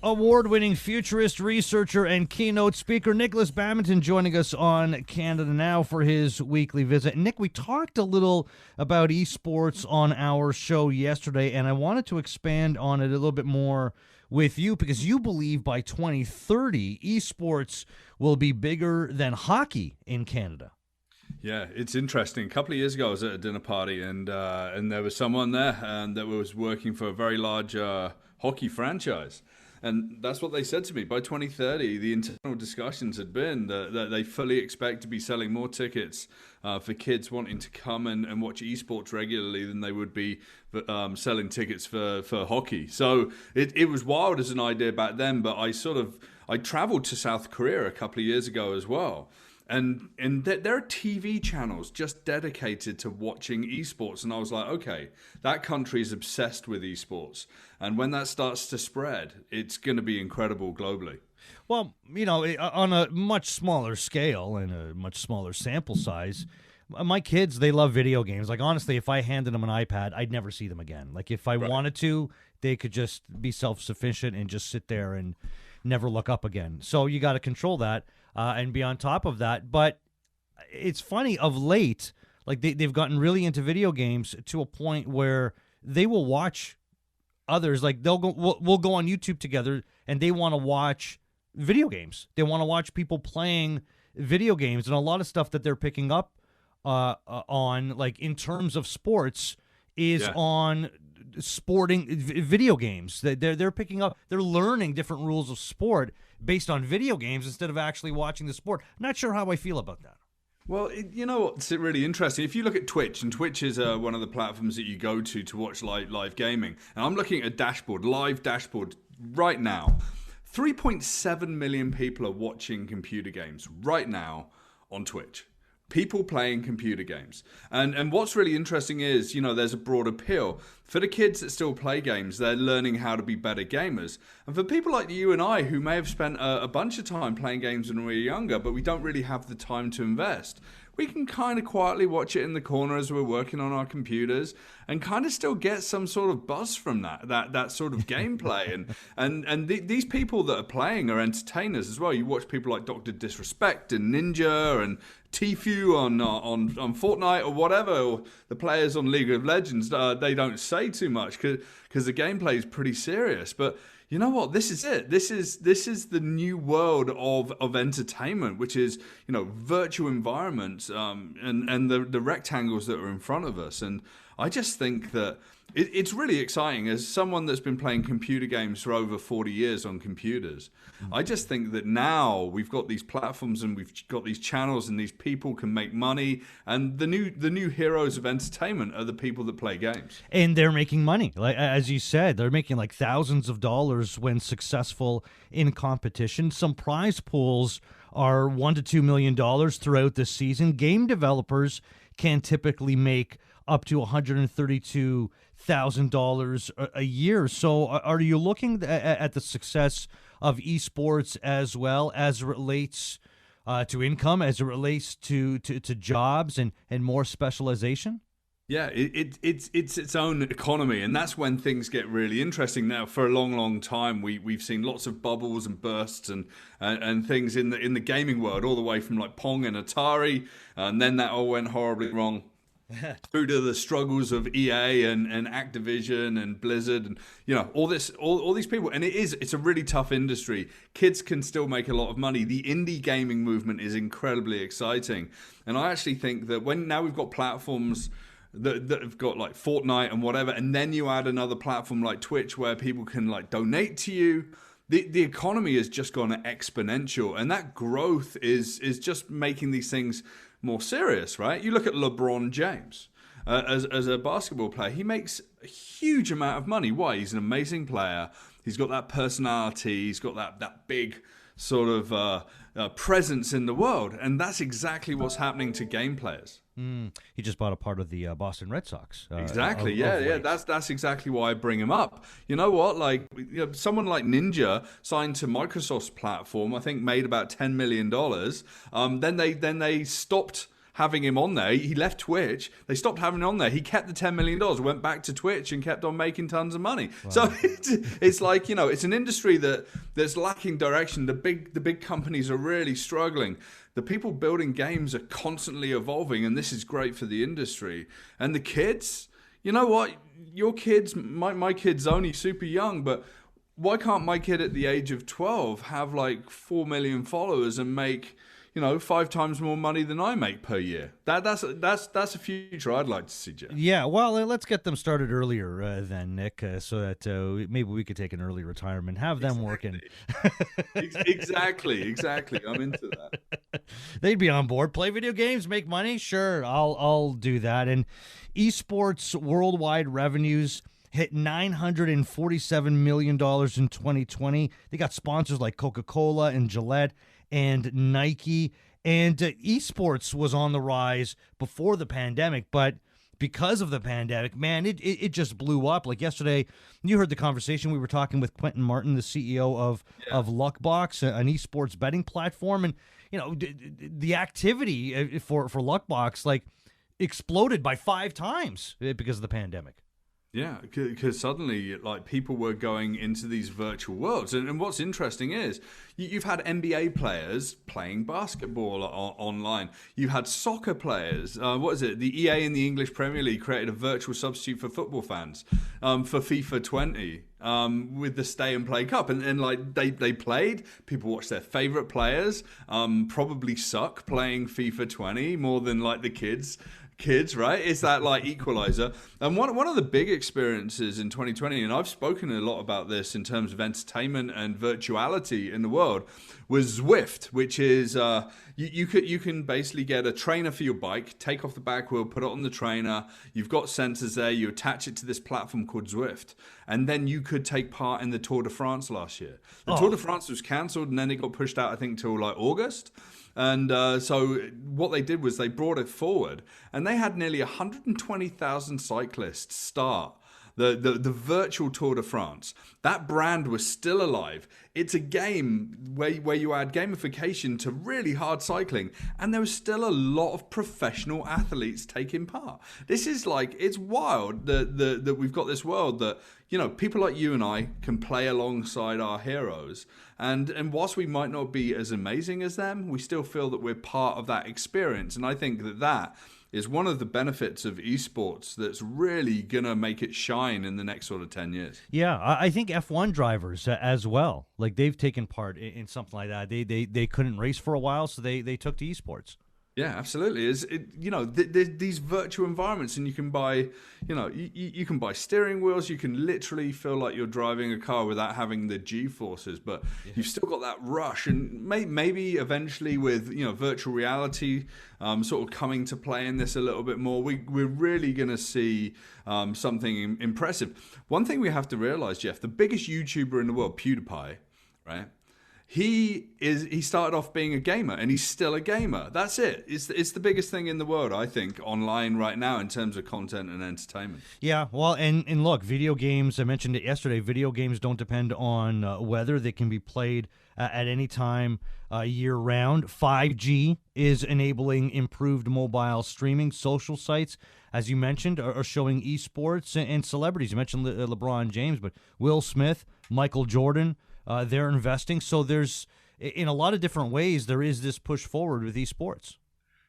award-winning futurist researcher and keynote speaker Nikolas Badminton joining us on Canada Now for his weekly visit. Nick, we talked a little about esports on our show yesterday, and I wanted to expand on it a little bit more with you because you believe by 2030 esports will be bigger than hockey in Canada. Yeah, it's interesting. A couple of years ago, I was at a dinner party, and there was someone there that was working for a very large hockey franchise. And that's what they said to me. By 2030, the internal discussions had been that they fully expect to be selling more tickets for kids wanting to come and watch esports regularly than they would be selling tickets for hockey. So it was wild as an idea back then, but I traveled to South Korea a couple of years ago as well. And there are TV channels just dedicated to watching esports. And I was like, okay, that country is obsessed with esports. And when that starts to spread, it's going to be incredible globally. Well, you know, on a much smaller scale and a much smaller sample size, my kids, they love video games. Like, honestly, if I handed them an iPad, I'd never see them again. Like, if I wanted to, they could just be self-sufficient and just sit there and never look up again. So you got to control that. And be on top of that. But it's funny, of late, like they've gotten really into video games to a point where they will watch others. Like we'll go on YouTube together and they want to watch video games. They want to watch people playing video games, and a lot of stuff that they're picking up on, like in terms of sports, is on sporting video games. They're picking up, they're learning different rules of sport based on video games instead of actually watching the sport. Not sure how I feel about that. Well, you know what's really interesting? If you look at Twitch, and Twitch is one of the platforms that you go to watch live gaming, and I'm looking at a live dashboard right now. 3.7 million people are watching computer games right now on Twitch. People playing computer games. And what's really interesting is, you know, there's a broad appeal. For the kids that still play games, they're learning how to be better gamers. And for people like you and I, who may have spent a bunch of time playing games when we were younger, but we don't really have the time to invest, we can kind of quietly watch it in the corner as we're working on our computers and kind of still get some sort of buzz from that sort of gameplay. And these people that are playing are entertainers as well. You watch people like Dr. Disrespect and Ninja and Tfue on Fortnite or whatever, or the players on League of Legends. They don't say too much because the gameplay is pretty serious. But you know what? This is it. This is the new world of entertainment, which is, you know, virtual environments and the rectangles that are in front of us. And I just think that it's really exciting. As someone that's been playing computer games for over 40 years on computers, I just think that now we've got these platforms and we've got these channels and these people can make money. And the new heroes of entertainment are the people that play games. And they're making money. Like, as you said, they're making like thousands of dollars when successful in competition. Some prize pools are $1 to $2 million throughout the season. Game developers can typically make up to $132,000 a year. So are you looking at the success of esports as well as it relates to income, as it relates to jobs and more specialization? Yeah, it's its own economy, and that's when things get really interesting. Now, for a long time, we've seen lots of bubbles and bursts and things in the gaming world, all the way from like Pong and Atari, and then that all went horribly wrong. Through to the struggles of EA and Activision and Blizzard and, you know, all these people. And it's a really tough industry. Kids can still make a lot of money. The indie gaming movement is incredibly exciting. And I actually think that now we've got platforms that have got like Fortnite and whatever, and then you add another platform like Twitch where people can like donate to you, the economy has just gone exponential, and that growth is just making these things more serious, right? You look at LeBron James as a basketball player. He makes a huge amount of money. Why? He's an amazing player. He's got that personality. He's got that big sort of presence in the world, and that's exactly what's happening to game players. He just bought a part of the Boston Red Sox. Exactly. Yeah. That's exactly why I bring him up. You know what? Like, you know, someone like Ninja signed to Microsoft's platform. I think made about $10 million. Then they stopped having him on there. He left Twitch. They stopped having him on there. He kept the $10 million, went back to Twitch and kept on making tons of money. Wow. So it's like, it's an industry that's lacking direction. The big companies are really struggling. The people building games are constantly evolving, and this is great for the industry. And the kids, you know what? Your kids, my kid's only super young, but why can't my kid at the age of 12 have like 4 million followers and make 5 times more money than I make per year? That's a future I'd like to see, Jeff. Yeah, well, let's get them started earlier then, Nick, so that maybe we could take an early retirement, have them working. Exactly. I'm into that. They'd be on board. Play video games, make money. Sure, I'll do that. And esports worldwide revenues hit $947 million in 2020. They got sponsors like Coca-Cola and Gillette and Nike, and esports was on the rise before the pandemic, but because of the pandemic, man, it just blew up. Like yesterday, you heard the conversation. We were talking with Quentin Martin, the CEO of Luckbox, an esports betting platform, and the activity for Luckbox like exploded by 5 times because of the pandemic. Yeah, because suddenly, like, people were going into these virtual worlds. And what's interesting is you've had NBA players playing basketball online. You've had soccer players. The EA in the English Premier League created a virtual substitute for football fans for FIFA 20 with the Stay and Play Cup. And like, they played. People watched their favorite players probably suck playing FIFA 20 more than, like, the kids, right? It's that like equalizer. And one of the big experiences in 2020, and I've spoken a lot about this in terms of entertainment and virtuality in the world, was Zwift, which is you can basically get a trainer for your bike, take off the back wheel, put it on the trainer. You've got sensors there. You attach it to this platform called Zwift, and then you could take part in the Tour de France last year. The Tour de France was cancelled, and then it got pushed out, I think, till like August. And so what they did was they brought it forward, and they had nearly 120,000 cyclists start the virtual Tour de France. That brand was still alive. It's a game where you add gamification to really hard cycling, and there was still a lot of professional athletes taking part. This is like, it's wild that we've got this world that, people like you and I can play alongside our heroes. And whilst we might not be as amazing as them, we still feel that we're part of that experience. And I think that is one of the benefits of esports that's really going to make it shine in the next sort of 10 years. Yeah, I think F1 drivers as well. Like, they've taken part in something like that. They couldn't race for a while, so they took to esports. Yeah, absolutely. These virtual environments, and you can buy, you can buy steering wheels. You can literally feel like you're driving a car without having the G-forces, but you've still got that rush. And maybe eventually with, virtual reality sort of coming to play in this a little bit more, we're really going to see something impressive. One thing we have to realize, Jeff, the biggest YouTuber in the world, PewDiePie, right? He started off being a gamer, and he's still a gamer. That's it. It's the biggest thing in the world, I think, online right now in terms of content and entertainment. Yeah, well, and look, video games, I mentioned it yesterday, video games don't depend on weather. They can be played at any time year-round. 5G is enabling improved mobile streaming. Social sites, as you mentioned, are showing esports and celebrities. You mentioned LeBron James, but Will Smith, Michael Jordan, they're investing. So there's, in a lot of different ways, there is this push forward with esports.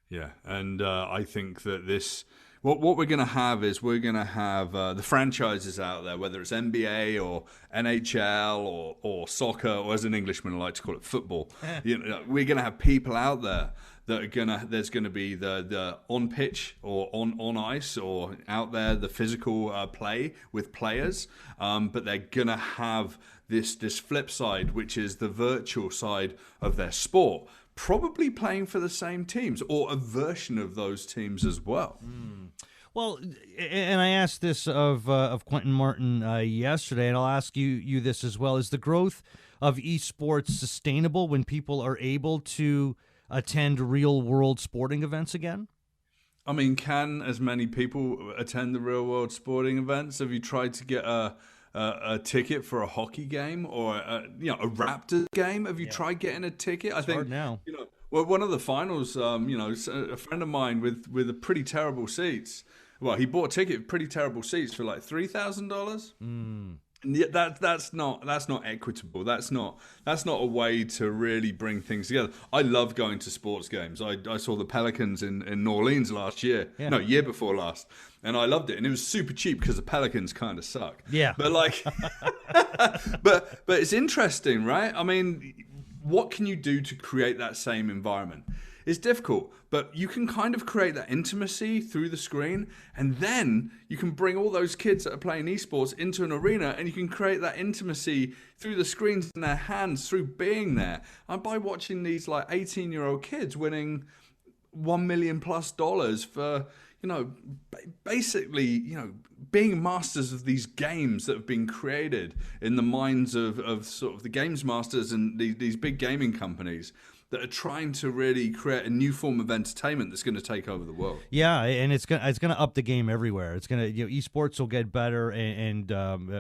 Yeah, and I think that what we're going to have is we're going to have the franchises out there, whether it's NBA or NHL or soccer, or as an Englishman I like to call it, football. We're going to have people out there that there's going to be the on pitch or on ice or out there, the physical play with players, but they're going to have this flip side, which is the virtual side of their sport, probably playing for the same teams or a version of those teams as well. Well, and I asked this of Quentin Martin yesterday, and I'll ask you this as well. Is the growth of esports sustainable when people are able to attend real-world sporting events again? I mean, can as many people attend the real-world sporting events? Have you tried to get a ticket for a hockey game or a Raptors game? Have you tried getting a ticket? It's hard now. Well, one of the finals, a friend of mine with a pretty terrible seats. Well, he bought a ticket with pretty terrible seats for like $3,000. Yeah, that's not equitable. That's not a way to really bring things together. I love going to sports games. I saw the Pelicans in New Orleans last year. Yeah. No, year before last, and I loved it. And it was super cheap because the Pelicans kind of suck. Yeah, but like, but it's interesting, right? I mean, what can you do to create that same environment? It's difficult, but you can kind of create that intimacy through the screen, and then you can bring all those kids that are playing esports into an arena, and you can create that intimacy through the screens in their hands, through being there, and by watching these like 18-year-old kids winning $1 million plus for, basically, being masters of these games that have been created in the minds of sort of the games masters and these big gaming companies that are trying to really create a new form of entertainment that's going to take over the world. Yeah, and it's gonna up the game everywhere. It's gonna esports will get better, and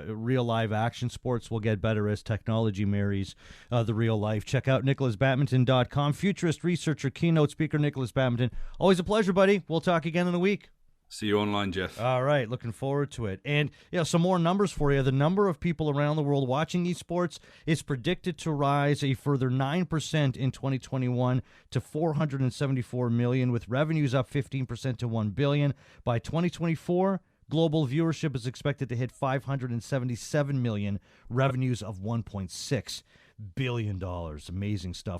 real live action sports will get better as technology marries the real life. Check out NikolasBadminton.com. Futurist researcher, keynote speaker Nikolas Badminton. Always a pleasure, buddy. We'll talk again in a week. See you online, Jeff. All right, looking forward to it. And some more numbers for you. The number of people around the world watching esports is predicted to rise a further 9% in 2021 to 474 million, with revenues up 15% to 1 billion. By 2024, global viewership is expected to hit 577 million, revenues of $1.6 billion. Amazing stuff.